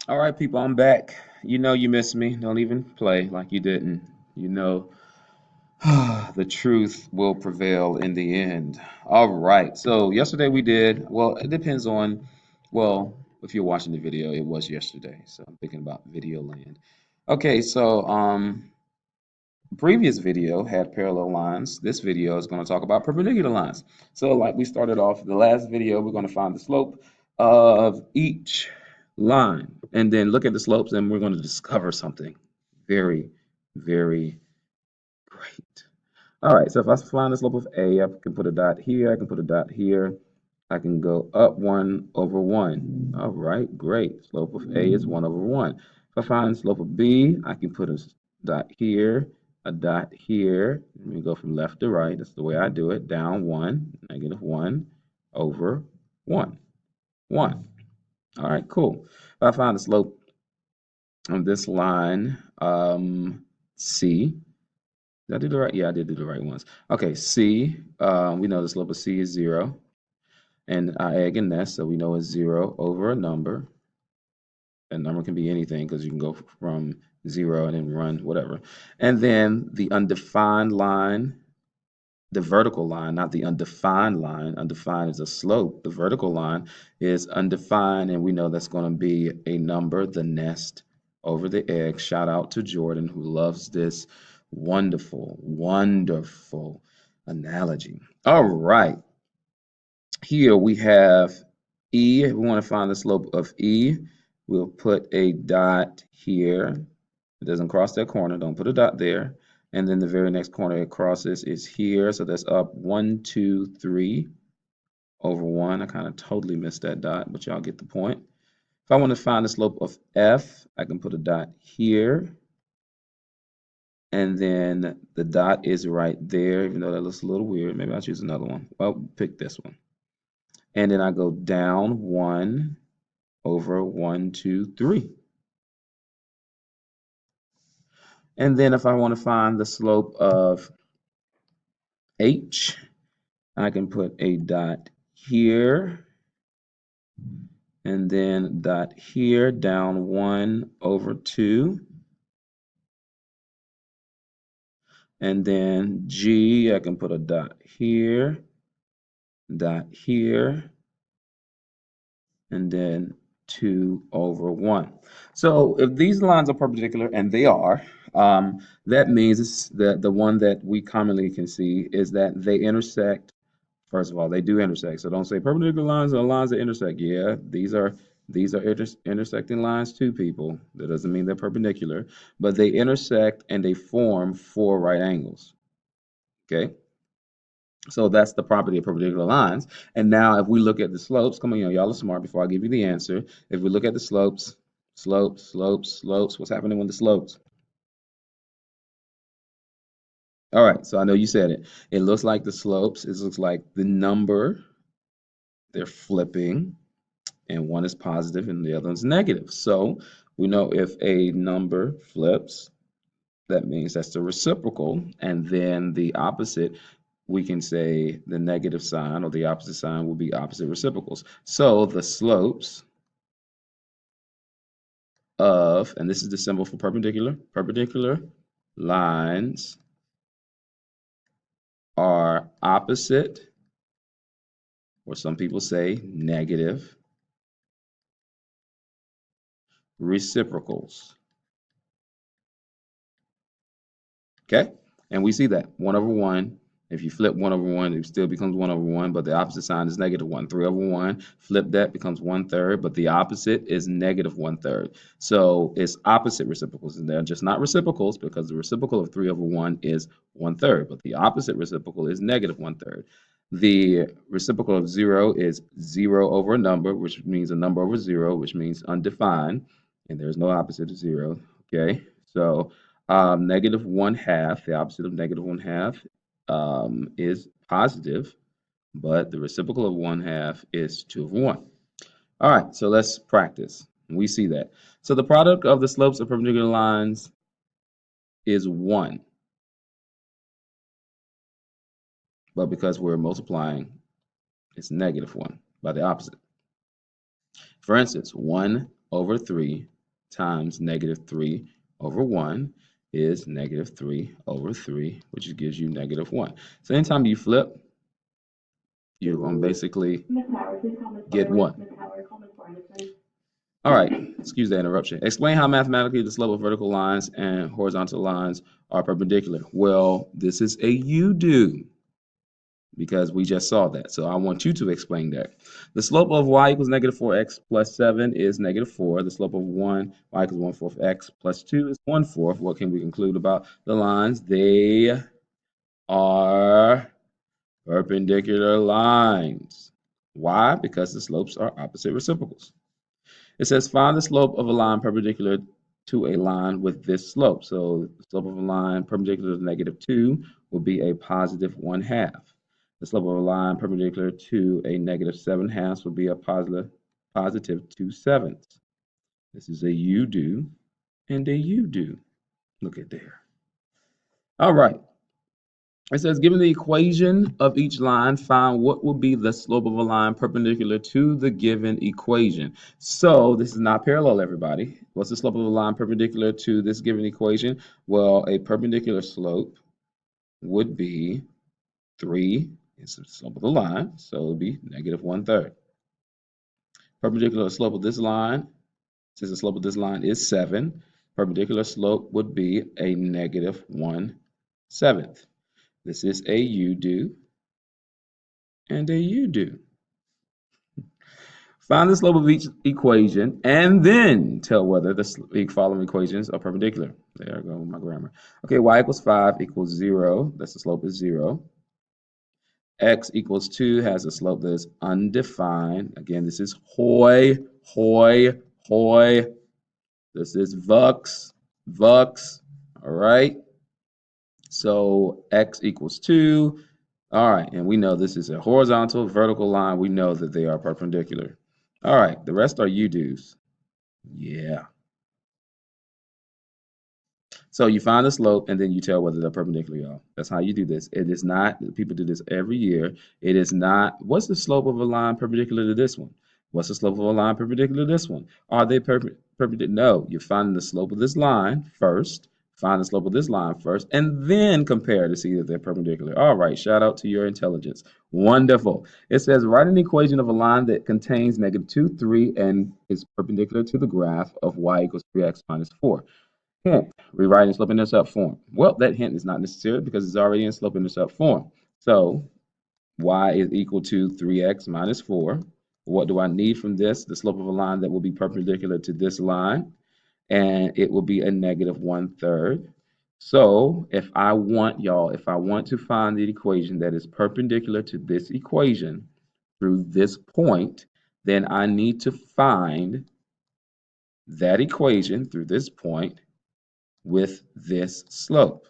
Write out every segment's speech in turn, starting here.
All right, people, I'm back. You know you missed me. Don't even play like you didn't. You know the truth will prevail in the end. All right. So yesterday we did, well, it depends on, well, if you're watching the video, it was yesterday. So I'm thinking about video land. Okay, so previous video had parallel lines. This video is going to talk about perpendicular lines. So like we started off the last video, we're going to find the slope of each line and then look at the slopes and we're going to discover something very, very great. All right, so if I find the slope of A, I can put a dot here, I can put a dot here. I can go up 1 over 1. All right, great. Slope of A is 1 over 1. If I find the slope of B, I can put a dot here, a dot here. Let me go from left to right. That's the way I do it. Down 1, negative 1 over 1. 1. All right, cool. If I find the slope of this line, C, did I do the right? Yeah, I did do the right ones. Okay, C, we know the slope of C is 0. And our eigeness, so we know it's 0 over a number. A number can be anything because you can go from 0 and then run whatever. And then the undefined line, the vertical line, not the undefined line. Undefined is a slope. The vertical line is undefined, and we know that's going to be a number, the nest over the egg. Shout out to Jordan, who loves this wonderful, wonderful analogy. All right. Here we have E. If we want to find the slope of E, we'll put a dot here. It doesn't cross that corner. Don't put a dot there. And then the very next corner it crosses is here. So that's up 1, 2, 3 over 1. I kind of totally missed that dot, but y'all get the point. If I want to find the slope of F, I can put a dot here. And then the dot is right there, even though that looks a little weird. Maybe I'll choose another one. Well, pick this one. And then I go down 1 over 1, 2, 3. And then if I want to find the slope of H, I can put a dot here and then dot here, down 1 over 2. And then G, I can put a dot here, and then 2 over 1. So if these lines are perpendicular, and they are, that means that the one that we commonly can see is that they intersect. First of all, they do intersect. So don't say perpendicular lines are lines that intersect. Yeah, these are intersecting lines too, people. That doesn't mean they're perpendicular, but they intersect and they form 4 right angles. Okay. So that's the property of perpendicular lines. And now if we look at the slopes, come on, y'all are smart before I give you the answer. If we look at the slopes, slopes, what's happening with the slopes? All right, so I know you said it. It looks like the slopes, it looks like the number, they're flipping, and one is positive and the other is negative. So we know if a number flips, that means that's the reciprocal, and then the opposite, we can say the negative sign or the opposite sign will be opposite reciprocals. So the slopes of, and this is the symbol for perpendicular lines are opposite, or some people say negative, reciprocals. Okay? And we see that 1 over 1. If you flip 1 over 1, it still becomes 1 over 1, but the opposite sign is negative 1. 3 over 1, flip that, becomes 1/3, but the opposite is negative 1/3. So it's opposite reciprocals, and they're just not reciprocals because the reciprocal of 3 over 1 is 1/3, but the opposite reciprocal is negative 1/3. The reciprocal of 0 is 0 over a number, which means a number over 0, which means undefined, and there's no opposite of 0. Okay, so negative 1/2, the opposite of negative 1/2 is positive, but the reciprocal of 1/2 is 2 over 1. All right, so let's practice. We see that. So the product of the slopes of perpendicular lines is 1, but because we're multiplying, it's negative 1 by the opposite. For instance, 1 over 3 times negative 3 over 1 is negative 3 over 3, which gives you negative 1. So anytime you flip, you're going to basically get 1. All right, excuse the interruption. Explain how mathematically the slope of vertical lines and horizontal lines are perpendicular. Well, this is a you-do because we just saw that. So I want you to explain that. The slope of y equals negative 4x plus 7 is negative 4. The slope of 1, y equals 1/4 x plus 2 is 1/4. What can we conclude about the lines? They are perpendicular lines. Why? Because the slopes are opposite reciprocals. It says find the slope of a line perpendicular to a line with this slope. So the slope of a line perpendicular to negative 2 will be a positive 1/2. The slope of a line perpendicular to a negative 7/2 will be a positive 2/7. This is a you-do and a you-do. Look at there. All right. It says, given the equation of each line, find what will be the slope of a line perpendicular to the given equation. So this is not parallel, everybody. What's the slope of a line perpendicular to this given equation? Well, a perpendicular slope would be 3 is the slope of the line, so it would be negative 1/3. Perpendicular slope of this line, since the slope of this line is 7, perpendicular slope would be a negative 1/7. This is a you-do and a you-do. Find the slope of each equation and then tell whether the following equations are perpendicular. There I go with my grammar. Okay, y equals 5 equals 0. That's the slope is 0. X equals 2 has a slope that is undefined. Again, this is hoy. This is vux. All right. So x equals 2. All right, and we know this is a horizontal, vertical line. We know that they are perpendicular. All right, the rest are you-dos. Yeah. So you find the slope and then you tell whether they're perpendicular, y'all. That's how you do this. It is not, people do this every year. It is not, what's the slope of a line perpendicular to this one? What's the slope of a line perpendicular to this one? Are they perpendicular? No, you're finding the slope of this line first. Find the slope of this line first, and then compare to see that they're perpendicular. All right, shout out to your intelligence. Wonderful. It says, write an equation of a line that contains negative 2, 3, and is perpendicular to the graph of y equals 3x minus 4. Hint, rewrite in slope-intercept form. Well, that hint is not necessary because it's already in slope-intercept form. So y is equal to 3x minus 4. What do I need from this? The slope of a line that will be perpendicular to this line, and it will be a negative 1/3. So if I want to find the equation that is perpendicular to this equation through this point, then I need to find that equation through this point with this slope.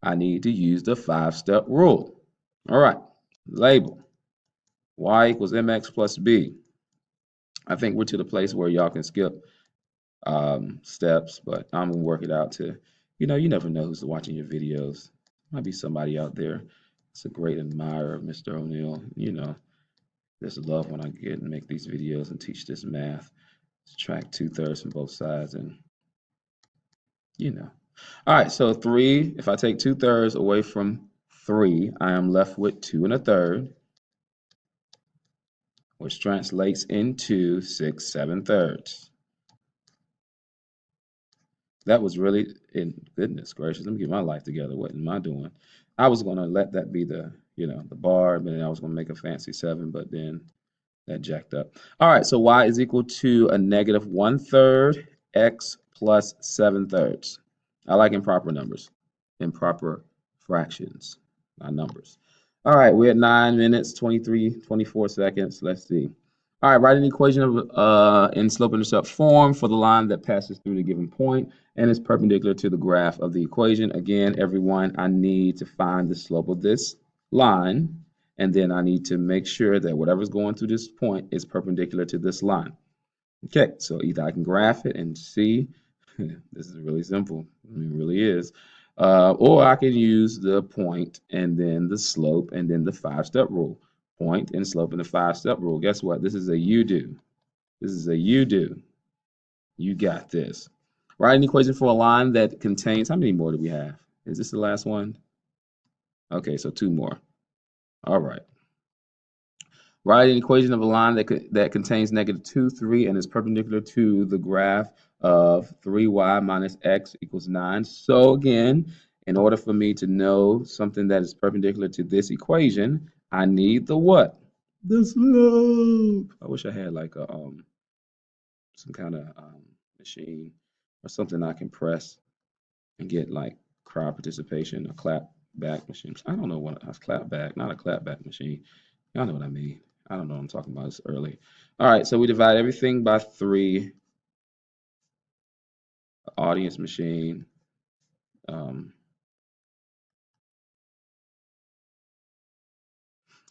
I need to use the 5-step rule. All right, label y equals mx plus b. I think we're to the place where y'all can skip steps, but I'm gonna work it out to, you never know who's watching your videos. Might be somebody out there that's a great admirer of Mr. O'Neill. There's love when I get and make these videos and teach this math. Subtract 2/3 from both sides, and All right, so 3, if I take 2/3 away from 3, I am left with 2 1/3, which translates into 6 7/3. That was really, goodness gracious, let me get my life together. What am I doing? I was going to let that be the bar, but then I was going to make a fancy 7, but then that jacked up. All right, so y is equal to a negative 1/3 x plus 7/3. I like improper numbers, improper fractions, not numbers. All right, we're at 9 minutes, 24 seconds. Let's see. All right, write an equation of in slope-intercept form for the line that passes through the given point and is perpendicular to the graph of the equation. Again, everyone, I need to find the slope of this line, and then I need to make sure that whatever's going through this point is perpendicular to this line. Okay, so either I can graph it and see, this is really simple, it really is, or I can use the point and then the slope and then the 5-step rule. Point and slope and the 5-step rule. Guess what? This is a you-do. This is a you-do. You got this. Write an equation for a line that contains, how many more do we have? Is this the last one? Okay, so 2 more. All right. Write an equation of a line that contains -2, 3, and is perpendicular to the graph of 3y minus x equals 9. So again, in order for me to know something that is perpendicular to this equation, I need the what? The slope. I wish I had like a some kind of machine or something I can press and get like crowd participation, a clap back machine. I don't know what a clap back, not a clap back machine. Y'all know what I mean. I don't know what I'm talking about. It's early. All right, so we divide everything by 3. Audience machine.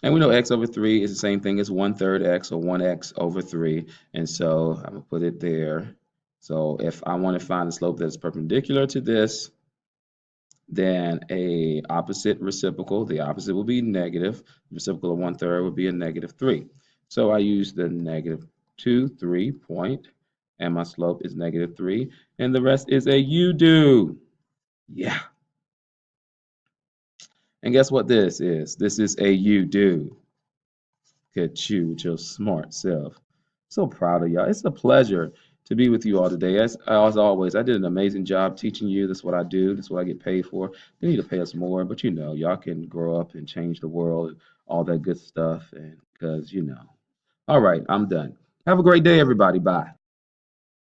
And we know x over 3 is the same thing as 1/3 x, or 1x over 3. And so I'm going to put it there. So if I want to find the slope that's perpendicular to this, then a opposite reciprocal, the opposite will be negative. The reciprocal of 1/3 would be a -3. So I use the -2, 3 point, and my slope is -3, and the rest is a u-do. Yeah. And guess what this is? This is a u-do. Look at you with your smart self. So proud of y'all. It's a pleasure to be with you all today. As always, I did an amazing job teaching you. That's what I do. That's what I get paid for. They need to pay us more, but you know, y'all can grow up and change the world, all that good stuff. And because you know. All right, I'm done. Have a great day, everybody. Bye.